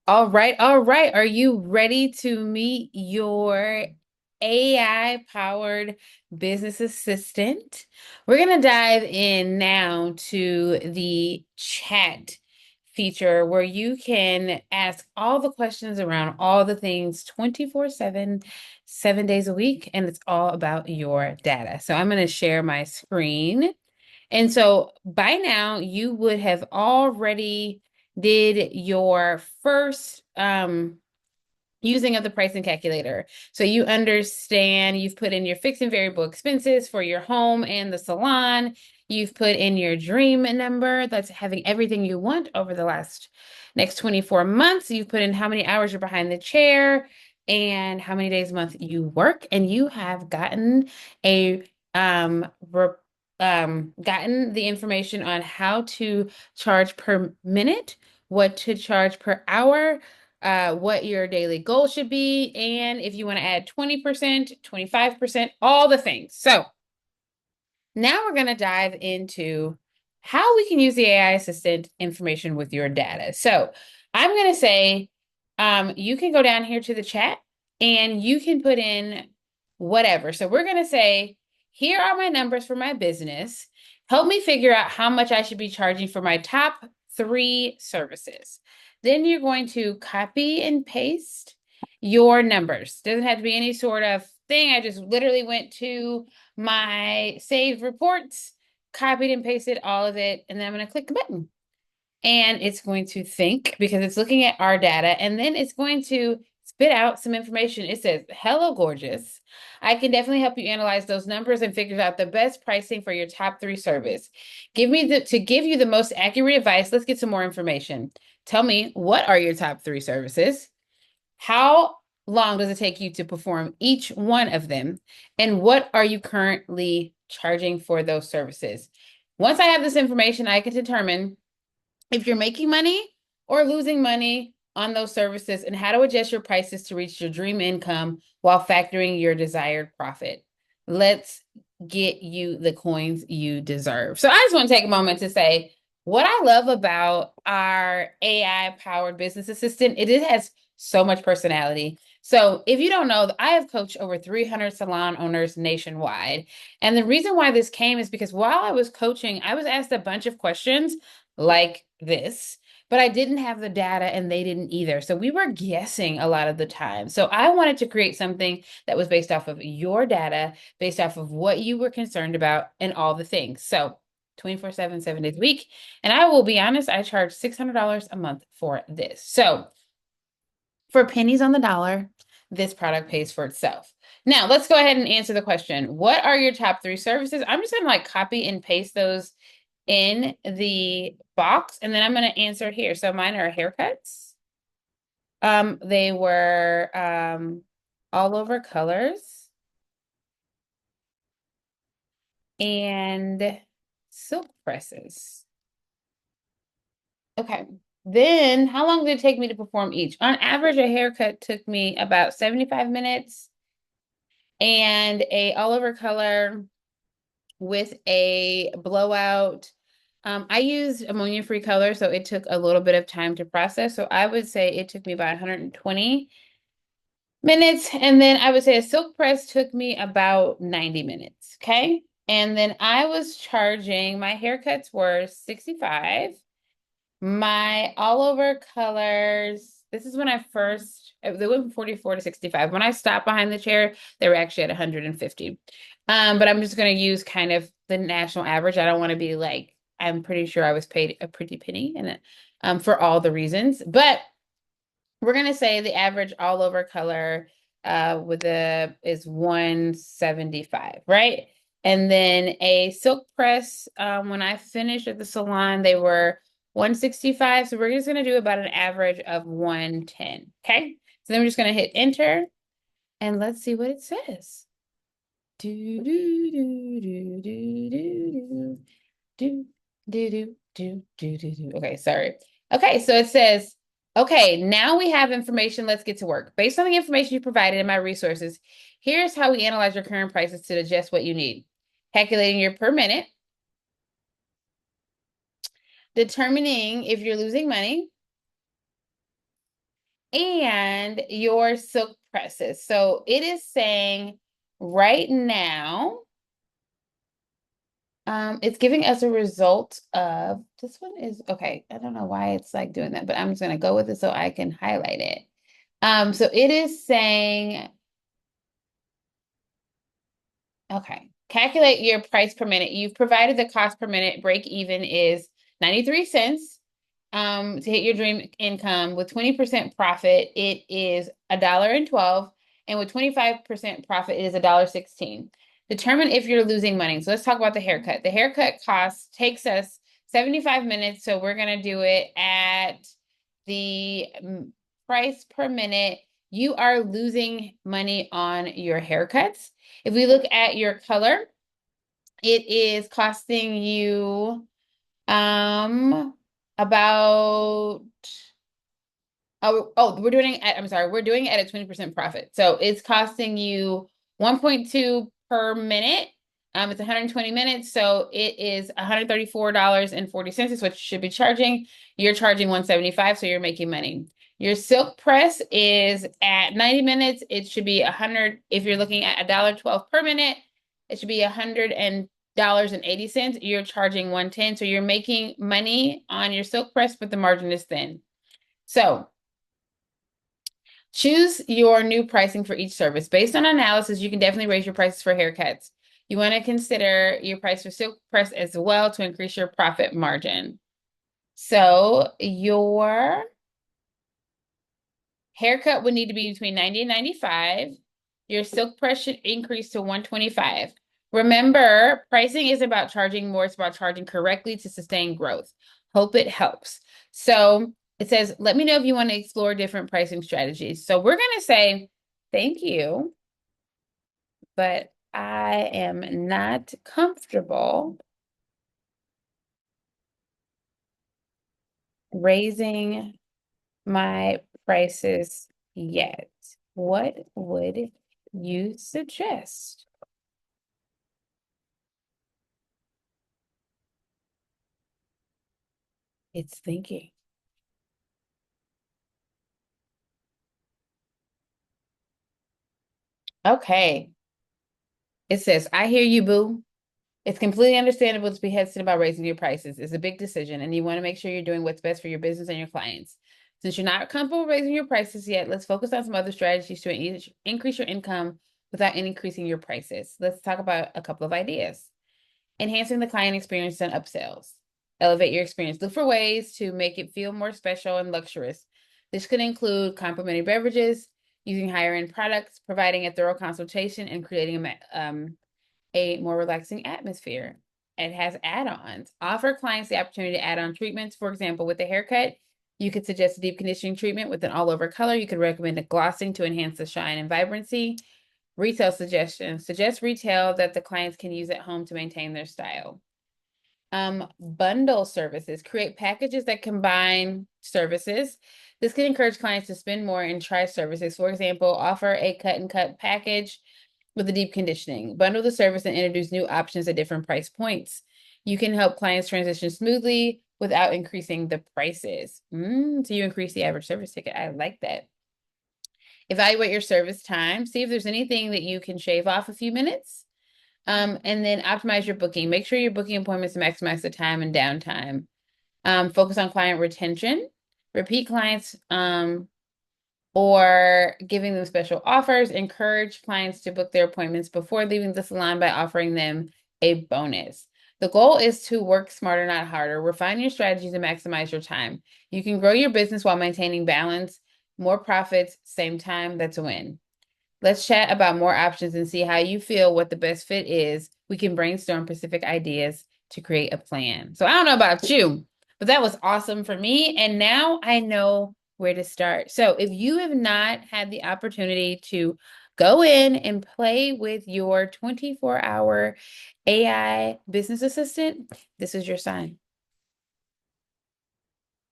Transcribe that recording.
All right, all right. Are you ready to meet your AI-powered business assistant? We're going to dive in now to the chat feature where you can ask all the questions around all the things 24/7, 7 days a week, and it's all about your data. So I'm going to share my screen. And so by now you would have already did your first using of the pricing calculator. So you understand you've put in your fixed and variable expenses for your home and the salon. You've put in your dream number that's having everything you want over the last next 24 months. You've put in how many hours you're behind the chair and how many days a month you work, and you have gotten a gotten the information on how to charge per minute, what to charge per hour, what your daily goal should be, and if you want to add 20%, 25%, all the things. So now we're going to dive into how we can use the AI assistant information with your data. So I'm going to say you can go down here to the chat and you can put in whatever. So we're going to say, here are my numbers for my business. Help me figure out how much I should be charging for my top 3 services. Then you're going to copy and paste your numbers. Doesn't have to be any sort of thing. I just literally went to my saved reports, copied and pasted all of it, and then I'm going to click the button. And it's going to think because it's looking at our data, and then it's going to spit out some information. It says, hello, gorgeous. I can definitely help you analyze those numbers and figure out the best pricing for your top 3 service. To give you the most accurate advice, let's get some more information. Tell me, what are your top 3 services? How long does it take you to perform each one of them? And what are you currently charging for those services? Once I have this information, I can determine if you're making money or losing money on those services and how to adjust your prices to reach your dream income while factoring your desired profit. Let's get you the coins you deserve. So I just want to take a moment to say what I love about our AI powered business assistant, it has so much personality. So if you don't know, I have coached over 300 salon owners nationwide. And the reason why this came is because while I was coaching, I was asked a bunch of questions like this, but I didn't have the data and they didn't either. So we were guessing a lot of the time. So I wanted to create something that was based off of your data, based off of what you were concerned about and all the things. So 24/7, 7 days a week. And I will be honest, I charge $600 a month for this. So for pennies on the dollar, this product pays for itself. Now, let's go ahead and answer the question. What are your top 3 services? I'm just going to like copy and paste those in the box, and then I'm going to answer here. So mine are haircuts. They were all over colors and silk presses. Okay. Then how long did it take me to perform each? On average, a haircut took me about 75 minutes, and a all over color with a blowout. I used ammonia-free color, so it took a little bit of time to process. So I would say it took me about 120 minutes. And then I would say a silk press took me about 90 minutes. Okay. And then I was charging, my haircuts were 65. My all over colors, this is when I first, they went from 44 to 65. When I stopped behind the chair, they were actually at 150. But I'm just going to use kind of the national average. I don't want to be like, I'm pretty sure I was paid a pretty penny and for all the reasons. But we're going to say the average all over color with a is 175, right? And then a silk press, when I finished at the salon, they were 165. So we're just going to do about an average of 110. Okay. So then we're just going to hit enter and let's see what it says. Do, do, do, do, do, do, do, do, do, do, do, do, do. Okay, sorry. Okay, so it says, okay, now we have information. Let's get to work. Based on the information you provided in my resources, here's how we analyze your current prices to adjust what you need. Calculating your per minute, determining if you're losing money, and your silk presses. So it is saying right now, it's giving us a result of, this one is, okay, I don't know why it's like doing that, but I'm just gonna go with it so I can highlight it. So it is saying, okay, calculate your price per minute. You've provided the cost per minute. Break even is 93 cents. To hit your dream income with 20% profit, it is $1.12, and with 25% profit, it is $1.16. Determine if you're losing money. So let's talk about the haircut. The haircut cost takes us 75 minutes, so we're gonna do it at the price per minute. You are losing money on your haircuts. If we look at your color, it is costing you about we're doing it at, I'm sorry, we're doing it at a 20% profit. So it's costing you 1.2 per minute. It's 120 minutes, so it is $134.40 is what you should be charging. You're charging 175, so you're making money. Your silk press is at 90 minutes. It should be 100. If you're looking at $1.12 per minute, it should be $100.80. You're charging 110, so you're making money on your silk press, but the margin is thin. So choose your new pricing for each service. Based on analysis, you can definitely raise your prices for haircuts. You want to consider your price for silk press as well to increase your profit margin. So your haircut would need to be between 90 and 95. Your silk press should increase to 125. Remember, pricing is about charging more. It's about charging correctly to sustain growth. Hope it helps. So it says, let me know if you want to explore different pricing strategies. So we're going to say, thank you, but I am not comfortable raising my prices yet. What would you suggest? It's thinking. Okay. It says, I hear you, boo. It's completely understandable to be hesitant about raising your prices. It's a big decision, and you want to make sure you're doing what's best for your business and your clients. Since you're not comfortable raising your prices yet, let's focus on some other strategies to increase your income without increasing your prices. Let's talk about a couple of ideas. Enhancing the client experience and upsells. Elevate your experience. Look for ways to make it feel more special and luxurious. This could include complimentary beverages, using higher end products, providing a thorough consultation, and creating a more relaxing atmosphere. It has add-ons. Offer clients the opportunity to add on treatments. For example, with a haircut, you could suggest a deep conditioning treatment with an all-over color. You could recommend a glossing to enhance the shine and vibrancy. Retail suggestions. Suggest retail that the clients can use at home to maintain their style. Bundle services. Create packages that combine services. This can encourage clients to spend more and try services. For example, offer a cut and cut package with the deep conditioning. Bundle the service and introduce new options at different price points. You can help clients transition smoothly without increasing the prices. So you increase the average service ticket. I like that. Evaluate your service time. See if there's anything that you can shave off a few minutes. And then optimize your booking. Make sure your booking appointments maximize the time and downtime. Focus on client retention. Repeat clients or giving them special offers. Encourage clients to book their appointments before leaving the salon by offering them a bonus. The goal is to work smarter, not harder. Refine your strategy to maximize your time. You can grow your business while maintaining balance, more profits, same time. That's a win. Let's chat about more options and see how you feel what the best fit is. We can brainstorm specific ideas to create a plan. So I don't know about you, but that was awesome for me. And now I know where to start. So if you have not had the opportunity to go in and play with your 24-hour AI business assistant, this is your sign.